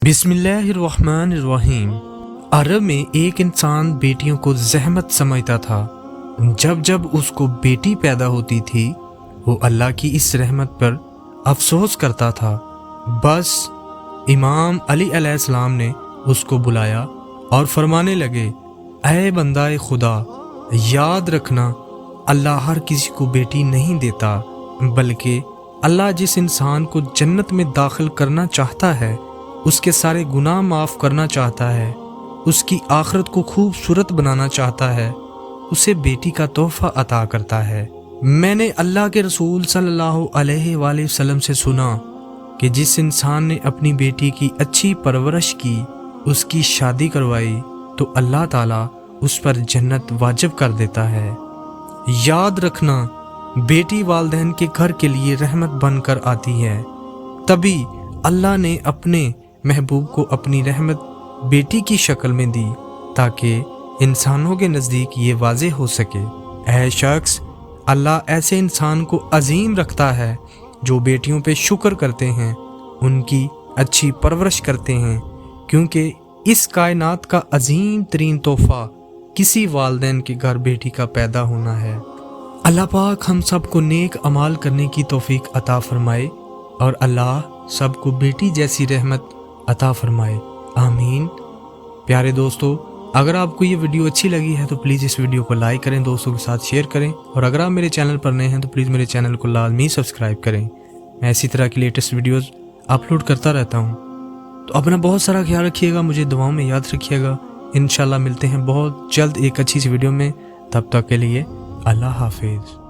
बिस्मिल्लाहिर्रहमानिर्रहीम। अरब में एक इंसान बेटियों को ज़हमत समझता था। जब जब उसको बेटी पैदा होती थी वो अल्लाह की इस रहमत पर अफसोस करता था। बस इमाम अली अलैहिस्सलाम ने उसको बुलाया और फरमाने लगे, ऐ बंदाए खुदा, याद रखना अल्लाह हर किसी को बेटी नहीं देता, बल्कि अल्लाह जिस इंसान को जन्नत में दाखिल करना चाहता है, उसके सारे गुनाह माफ़ करना चाहता है, उसकी आखिरत को खूबसूरत बनाना चाहता है, उसे बेटी का तोहफ़ा अता करता है। मैंने अल्लाह के रसूल सल्लल्लाहु अलैहि वसल्लम से सुना कि जिस इंसान ने अपनी बेटी की अच्छी परवरिश की, उसकी शादी करवाई, तो अल्लाह ताला उस पर जन्नत वाजिब कर देता है। याद रखना, बेटी वालिदैन के घर के लिए रहमत बनकर आती है। तभी अल्लाह ने अपने महबूब को अपनी रहमत बेटी की शक्ल में दी ताकि इंसानों के नज़दीक ये वाज़ेह हो सके, ऐ शख्स, अल्लाह ऐसे इंसान को अजीम रखता है जो बेटियों पे शुक्र करते हैं, उनकी अच्छी परवरिश करते हैं, क्योंकि इस कायनात का अजीम तरीन तोहफ़ा किसी वालिदैन के घर बेटी का पैदा होना है। अल्लाह पाक हम सब को नेक अमाल करने की तौफीक अता फरमाए और अल्लाह सबको बेटी जैसी रहमत अता फरमाए, आमीन। प्यारे दोस्तों, अगर आपको ये वीडियो अच्छी लगी है तो प्लीज़ इस वीडियो को लाइक करें, दोस्तों के साथ शेयर करें, और अगर आप मेरे चैनल पर नए हैं तो प्लीज़ मेरे चैनल को लाजमी सब्सक्राइब करें। मैं इसी तरह की लेटेस्ट वीडियोस अपलोड करता रहता हूँ। तो अपना बहुत सारा ख्याल रखिएगा, मुझे दुआओं में याद रखिएगा। इंशाल्लाह मिलते हैं बहुत जल्द एक अच्छी सी वीडियो में। तब तक के लिए अल्लाह हाफिज़।